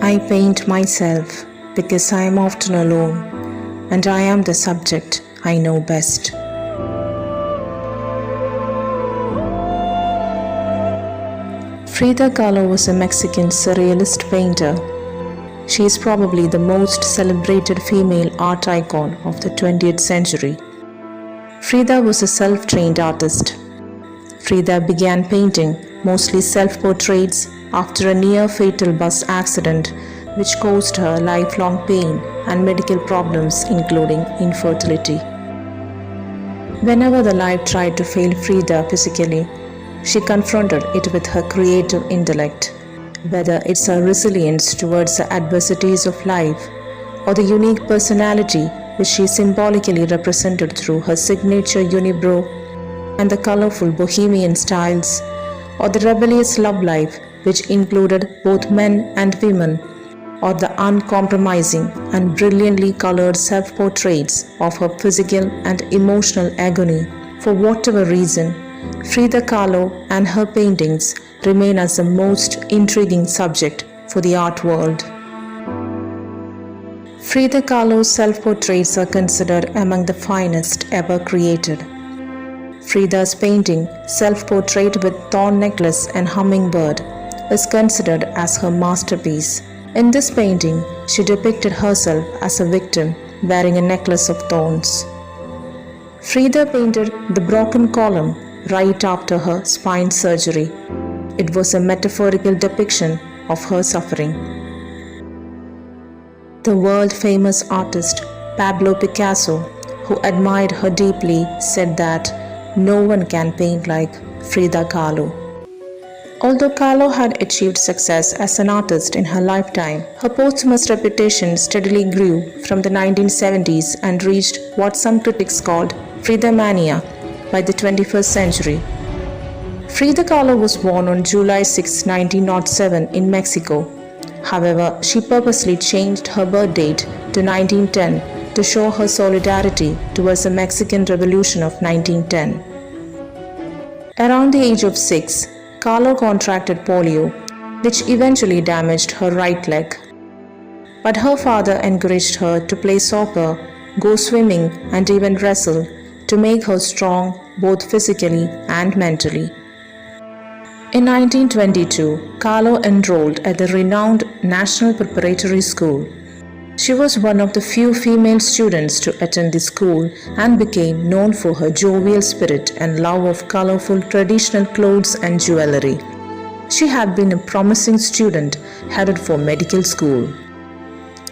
I paint myself because I am often alone and I am the subject I know best. Frida Kahlo was a Mexican surrealist painter. She is probably the most celebrated female art icon of the 20th century. Frida was a self-trained artist. Frida began painting mostly self-portraits after a near-fatal bus accident which caused her lifelong pain and medical problems including infertility. Whenever the life tried to fail Frida physically, she confronted it with her creative intellect, whether it's her resilience towards the adversities of life or the unique personality which she symbolically represented through her signature unibrow and the colorful bohemian styles, or the rebellious love life which included both men and women, or the uncompromising and brilliantly colored self-portraits of her physical and emotional agony. For whatever reason, Frida Kahlo and her paintings remain as the most intriguing subject for the art world. Frida Kahlo's self-portraits are considered among the finest ever created. Frida's painting, Self-Portrait with Thorn Necklace and Hummingbird, is considered as her masterpiece. In this painting, she depicted herself as a victim wearing a necklace of thorns. Frida painted the broken column right after her spine surgery. It was a metaphorical depiction of her suffering. The world-famous artist Pablo Picasso, who admired her deeply, said that no one can paint like Frida Kahlo. Although Kahlo had achieved success as an artist in her lifetime, her posthumous reputation steadily grew from the 1970s and reached what some critics called Frida Mania by the 21st century. Frida Kahlo was born on July 6, 1907 in Mexico. However, she purposely changed her birth date to 1910 to show her solidarity towards the Mexican Revolution of 1910. Around the age of 6, Kahlo contracted polio, which eventually damaged her right leg. But her father encouraged her to play soccer, go swimming, and even wrestle to make her strong both physically and mentally. In 1922, Kahlo enrolled at the renowned National Preparatory School. She was one of the few female students to attend the school and became known for her jovial spirit and love of colorful traditional clothes and jewelry. She had been a promising student headed for medical school.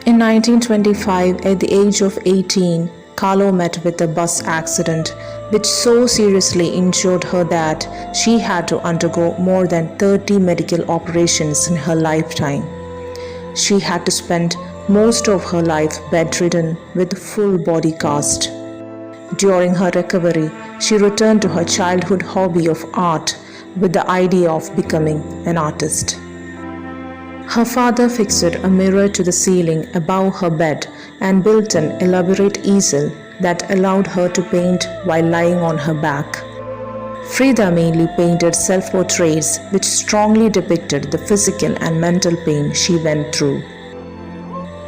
In 1925, at the age of 18, Kahlo met with a bus accident which so seriously injured her that she had to undergo more than 30 medical operations in her lifetime. She had to spend most of her life bedridden with full body cast. During her recovery, she returned to her childhood hobby of art with the idea of becoming an artist. Her father fixed a mirror to the ceiling above her bed and built an elaborate easel that allowed her to paint while lying on her back. Frida mainly painted self-portraits which strongly depicted the physical and mental pain she went through.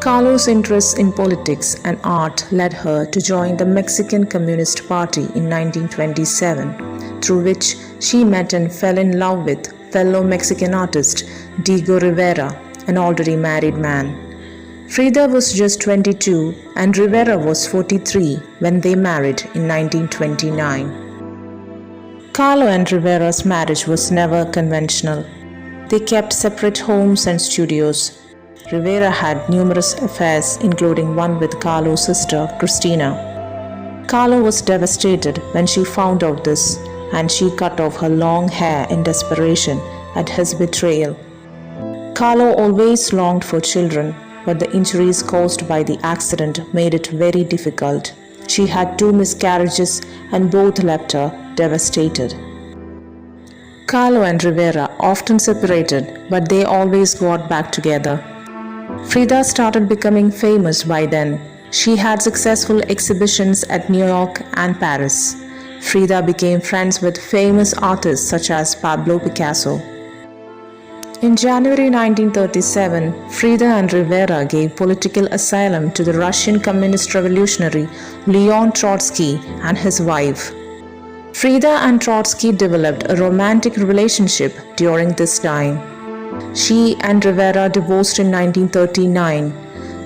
Kahlo's interest in politics and art led her to join the Mexican Communist Party in 1927, through which she met and fell in love with fellow Mexican artist Diego Rivera, an already married man. Frida was just 22 and Rivera was 43 when they married in 1929. Kahlo and Rivera's marriage was never conventional. They kept separate homes and studios. Rivera had numerous affairs, including one with Kahlo's sister, Cristina. Kahlo was devastated when she found out this, and she cut off her long hair in desperation at his betrayal. Kahlo always longed for children, but the injuries caused by the accident made it very difficult. She had 2 miscarriages and both left her devastated. Kahlo and Rivera often separated, but they always got back together. Frida started becoming famous by then. She had successful exhibitions at New York and Paris. Frida became friends with famous artists such as Pablo Picasso. In January 1937, Frida and Rivera gave political asylum to the Russian communist revolutionary Leon Trotsky and his wife. Frida and Trotsky developed a romantic relationship during this time. She and Rivera divorced in 1939.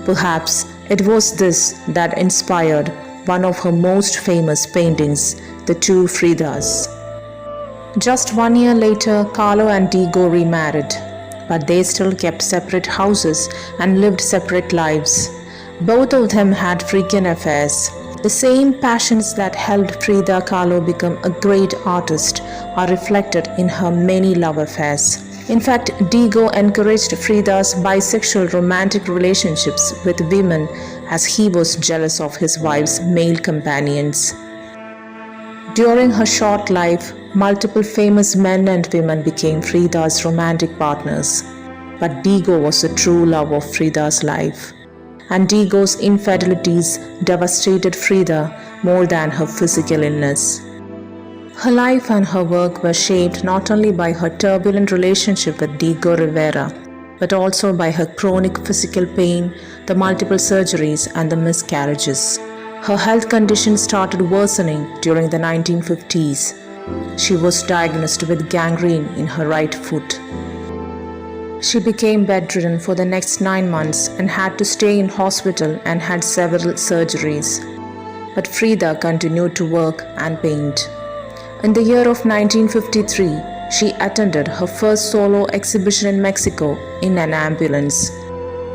Perhaps it was this that inspired one of her most famous paintings, The Two Fridas. Just 1 year later, Carlo and Diego remarried, but they still kept separate houses and lived separate lives. Both of them had frequent affairs. The same passions that helped Frida Kahlo become a great artist are reflected in her many love affairs. In fact, Diego encouraged Frida's bisexual romantic relationships with women as he was jealous of his wife's male companions. During her short life, multiple famous men and women became Frida's romantic partners. But Diego was the true love of Frida's life. And Diego's infidelities devastated Frida more than her physical illness. Her life and her work were shaped not only by her turbulent relationship with Diego Rivera, but also by her chronic physical pain, the multiple surgeries, and the miscarriages. Her health condition started worsening during the 1950s. She was diagnosed with gangrene in her right foot. She became bedridden for the next 9 months and had to stay in hospital and had several surgeries. But Frida continued to work and paint. In the year of 1953, she attended her first solo exhibition in Mexico in an ambulance.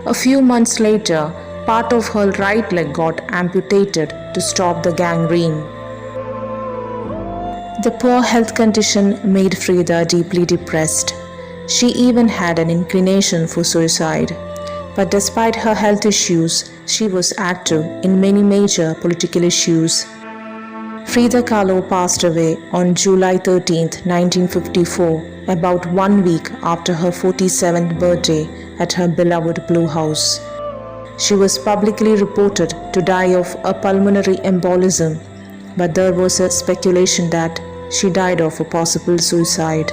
A few months later, part of her right leg got amputated to stop the gangrene. The poor health condition made Frida deeply depressed. She even had an inclination for suicide. But despite her health issues, she was active in many major political issues. Frida Kahlo passed away on July 13, 1954, about 1 week after her 47th birthday at her beloved Blue House. She was publicly reported to die of a pulmonary embolism, but there was a speculation that she died of a possible suicide.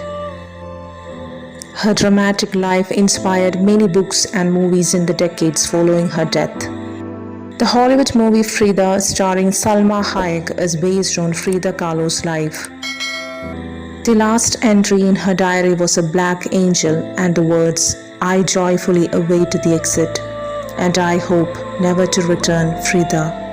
Her dramatic life inspired many books and movies in the decades following her death. The Hollywood movie Frida, starring Salma Hayek, is based on Frida Kahlo's life. The last entry in her diary was a black angel and the words, "I joyfully await the exit, and I hope never to return, Frida."